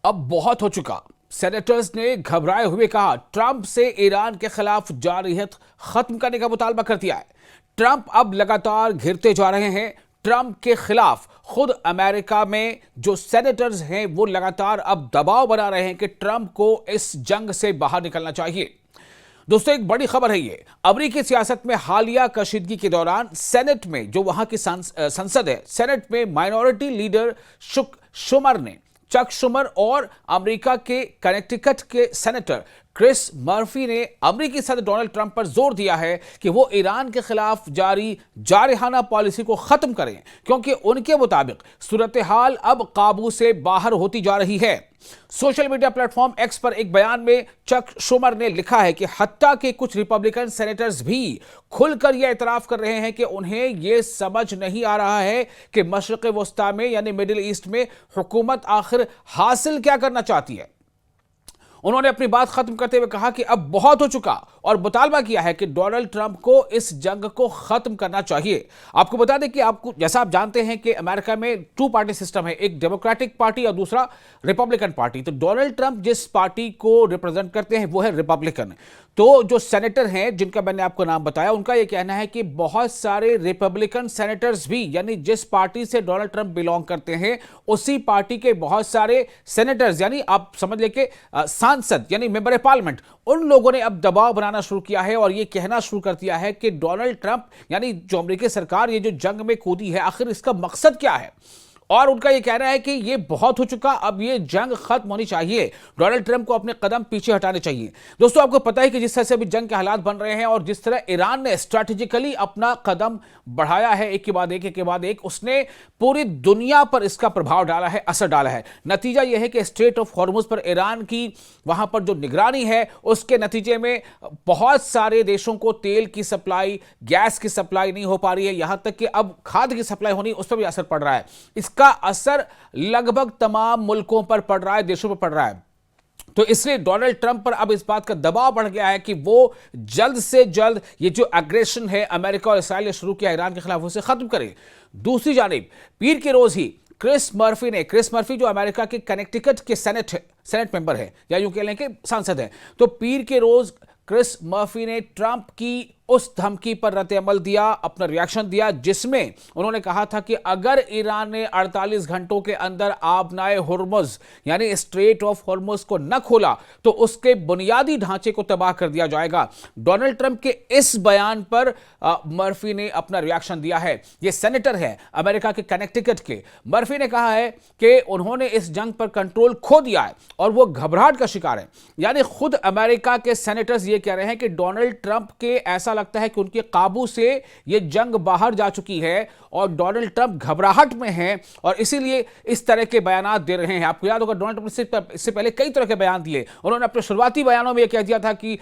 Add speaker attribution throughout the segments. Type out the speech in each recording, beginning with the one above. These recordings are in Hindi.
Speaker 1: अब बहुत हो चुका। सेनेटर्स ने घबराए हुए कहा ट्रंप से ईरान के खिलाफ जारहियत खत्म करने का मुतालबा कर दिया है। ट्रंप अब लगातार घिरते जा रहे हैं। ट्रंप के खिलाफ खुद अमेरिका में जो सेनेटर्स हैं वो लगातार अब दबाव बना रहे हैं कि ट्रंप को इस जंग से बाहर निकलना चाहिए। दोस्तों, एक बड़ी खबर है ये। अमेरिकी सियासत में हालिया कशीदगी के दौरान सेनेट में जो वहां की संसद है, सेनेट में माइनॉरिटी लीडर चक शुमर और अमेरिका के कनेक्टिकट के सेनेटर क्रिस मर्फी ने अमेरिकी सदर डोनाल्ड ट्रंप पर जोर दिया है कि वो ईरान के खिलाफ जारी जारहाना पॉलिसी को खत्म करें, क्योंकि उनके मुताबिक सूरत हाल अब काबू से बाहर होती जा रही है। सोशल मीडिया प्लेटफॉर्म एक्स पर एक बयान में चक शुमर ने लिखा है कि हत्ता के कुछ रिपब्लिकन सेनेटर्स भी खुलकर यह एतराफ कर रहे हैं कि उन्हें यह समझ नहीं आ रहा है कि मशरिक़ वस्ता में यानी मिडिल ईस्ट में हुकूमत आखिर हासिल क्या करना चाहती है। उन्होंने अपनी बात खत्म करते हुए कहा कि अब बहुत हो चुका और मुतालबा किया है कि डोनाल्ड ट्रंप को इस जंग को खत्म करना चाहिए। आपको बता दें कि जैसा आप जानते हैं कि अमेरिका में टू पार्टी सिस्टम है, एक डेमोक्रेटिक पार्टी और दूसरा रिपब्लिकन पार्टी। तो डोनाल्ड ट्रंप जिस पार्टी को रिप्रेजेंट करते हैं वो है रिपब्लिकन। तो जो सेनेटर हैं जिनका मैंने आपको नाम बताया, उनका यह कहना है कि बहुत सारे रिपब्लिकन सेनेटर्स भी, यानी जिस पार्टी से डोनाल्ड ट्रंप बिलोंग करते हैं उसी पार्टी के बहुत सारे सेनेटर्स, यानी आप समझ लें कि सांसद यानी मेंबर पार्लियामेंट, उन लोगों ने अब दबाव बनाना शुरू किया है और यह कहना शुरू कर दिया है कि डोनाल्ड ट्रंप यानी जो अमेरिकी सरकार ये जो जंग में कूदी है, आखिर इसका मकसद क्या है। और उनका यह कहना है कि यह बहुत हो चुका, अब यह जंग खत्म होनी चाहिए, डोनाल्ड ट्रंप को अपने कदम पीछे हटाने चाहिए। दोस्तों, आपको पता है कि जिस तरह से अभी जंग के हालात बन रहे हैं और जिस तरह ईरान ने स्ट्रैटेजिकली अपना कदम बढ़ाया है, एक के बाद एक, उसने पूरी दुनिया पर इसका प्रभाव डाला है, असर डाला है। नतीजा यह है कि स्ट्रेट ऑफ हॉर्मुज पर ईरान की वहां पर जो निगरानी है उसके नतीजे में बहुत सारे देशों को तेल की सप्लाई, गैस की सप्लाई नहीं हो पा रही है, यहां तक कि अब खाद्य की सप्लाई होनी उस पर भी असर पड़ रहा है। इसका असर लगभग तमाम मुल्कों पर पड़ रहा है, देशों पर पड़ रहा है। तो इसलिए डोनाल्ड ट्रंप पर अब इस बात का दबाव बढ़ गया है कि वो जल्द से जल्द ये जो एग्रेशन है अमेरिका और इसराइल ने शुरू किया ईरान के खिलाफ, उसे खत्म करे। दूसरी जानिब पीर के रोज ही क्रिस मर्फी जो अमेरिका के कनेक्टिकट के सेनेट मेंबर है, या यूं कह लें कि सांसद है, तो पीर के रोज क्रिस मर्फी ने ट्रंप की उस धमकी पर रद्द-ए-अमल दिया, अपना रिएक्शन दिया, जिसमें उन्होंने कहा था कि अगर ईरान ने 48 घंटों के अंदर आबनाए हुर्मुज यानी स्ट्रेट ऑफ हुर्मुज को न खोला तो उसके बुनियादी ढांचे को तबाह कर दिया जाएगा। डोनाल्ड ट्रंप के इस बयान पर मर्फी ने अपना रिएक्शन दिया है। यह सेनेटर है अमेरिका के कनेक्टिकट के। मर्फी ने कहा है कि उन्होंने इस जंग पर कंट्रोल खो दिया है और वो घबराहट का शिकार है। यानी खुद अमेरिका के सेनेटर्स ये कह रहे हैं कि डोनाल्ड ट्रंप के ऐसा लगता है कि उनके काबू से यह जंग बाहर जा चुकी है और डोनाल्ड ट्रंप घबराहट में हैं और इसीलिए इस तरह के बयान दे रहे हैं। आपको याद होगा डोनाल्ड ट्रंप इससे पहले कई तरह के बयान दिए। उन्होंने अपने शुरुआती बयानों में यह कह दिया था कि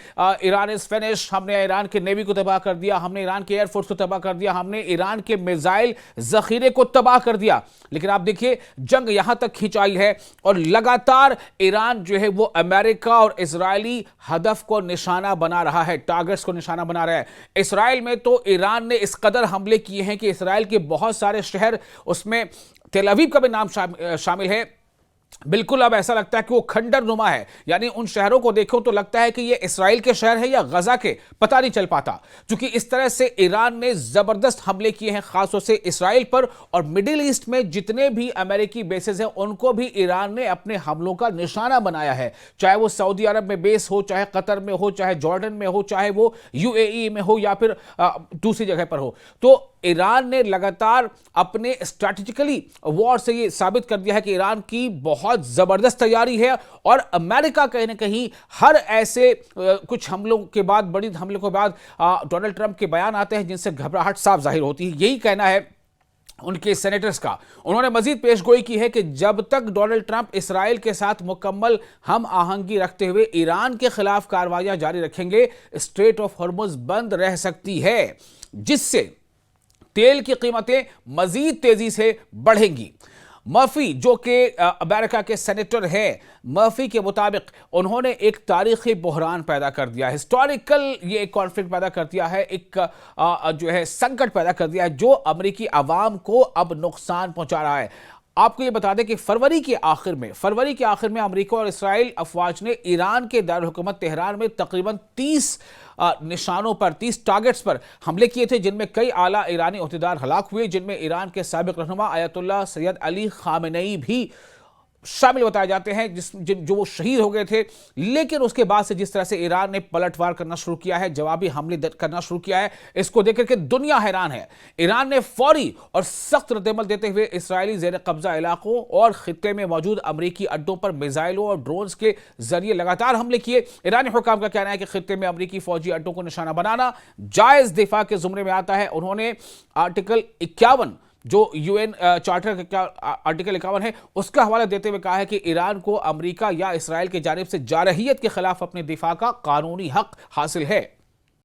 Speaker 1: ईरान इज फिनिश, हमने ईरान के नेवी को तबाह कर दिया, हमने ईरान के एयरफोर्स को तबाह कर दिया, हमने ईरान के मिसाइल जखीरे को तबाह कर दिया। लेकिन आप देखिए जंग यहां तक खींच आई है और लगातार ईरान जो है वो अमेरिका और इजरायली हदफ को निशाना बना रहा है, टारगेट्स को निशाना बना रहा है। इस्राएल में तो ईरान ने इस कदर हमले किए हैं कि इस्राएल के बहुत सारे शहर, उसमें तेल अवीव का भी नाम शामिल है, बिल्कुल अब ऐसा लगता है कि वो खंडर नुमा है। यानी उन शहरों को देखो तो लगता है कि ये इस्राएल के शहर है या गजा के, पता नहीं चल पाता। क्योंकि इस तरह से ईरान ने जबरदस्त हमले किए हैं खासतौर से इस्राएल पर, और मिडिल ईस्ट में जितने भी अमेरिकी बेसेस हैं उनको भी ईरान ने अपने हमलों का निशाना बनाया है। चाहे वो सऊदी अरब में बेस हो, चाहे कतर में हो, चाहे जॉर्डन में हो, चाहे वो यूएई में हो या फिर दूसरी जगह पर हो। तो ईरान ने लगातार अपने स्ट्रैटेजिकली वॉर से ये साबित कर दिया है कि ईरान की बहुत जबरदस्त तैयारी है और अमेरिका कहीं ना कहीं हर ऐसे कुछ हमलों के बाद, बड़ी हमले के बाद डोनाल्ड ट्रंप के बयान आते हैं जिनसे घबराहट साफ जाहिर होती है। यही कहना है उनके सेनेटर्स का। उन्होंने मजीद पेशगोई की है कि जब तक डोनाल्ड ट्रंप इसराइल के साथ मुकम्मल हम आहंगी रखते हुए ईरान के खिलाफ कार्रवाइयां जारी रखेंगे, स्ट्रेट ऑफ हॉर्मुज बंद रह सकती है, जिससे तेल की कीमतें मजीद तेजी से बढ़ेंगी। मर्फी जो कि अमेरिका के सेनेटर हैं, मर्फी के मुताबिक उन्होंने एक तारीखी बहरान पैदा कर दिया, हिस्टोरिकल ये एक कॉन्फ्लिक्ट पैदा कर दिया है, एक जो है संकट पैदा कर दिया है जो अमेरिकी आवाम को अब नुकसान पहुंचा रहा है। आपको ये बता दें कि फरवरी के आखिर में अमेरिका और इस्राएल अफवाज ने ईरान के दारुल हुकूमत तेहरान में तकरीबन 30 निशानों पर, 30 टारगेट्स पर हमले किए थे, जिनमें कई आला ईरानी ओहदेदार हलाक हुए, जिनमें ईरान के साबिक रहनुमा अयतुल्लाह सैयद अली खामेनेई भी शामिल बताए जाते हैं, जो वो शहीद हो गए थे। लेकिन उसके बाद से जिस तरह से ईरान ने पलटवार करना शुरू किया है, जवाबी हमले करना शुरू किया है, इसको देख करके दुनिया हैरान है। ईरान ने फौरी और सख्त रद्दमल देते हुए इस्राएली जेर कब्जा इलाकों और खित्ते में मौजूद अमरीकी अड्डों पर मिसाइलों और ड्रोन्स के जरिए लगातार हमले किए। ईरानी हुकाम का कहना है कि खित्ते में अमरीकी फौजी अड्डों को निशाना बनाना जायज दिफा के जुमरे में आता है। उन्होंने आर्टिकल 51 जो यूएन चार्टर का आर्टिकल 51 है, उसका हवाला देते हुए कहा है कि ईरान को अमेरिका या इस्राएल की जानिब से जारहियत के खिलाफ अपने दिफा का कानूनी हक हासिल है।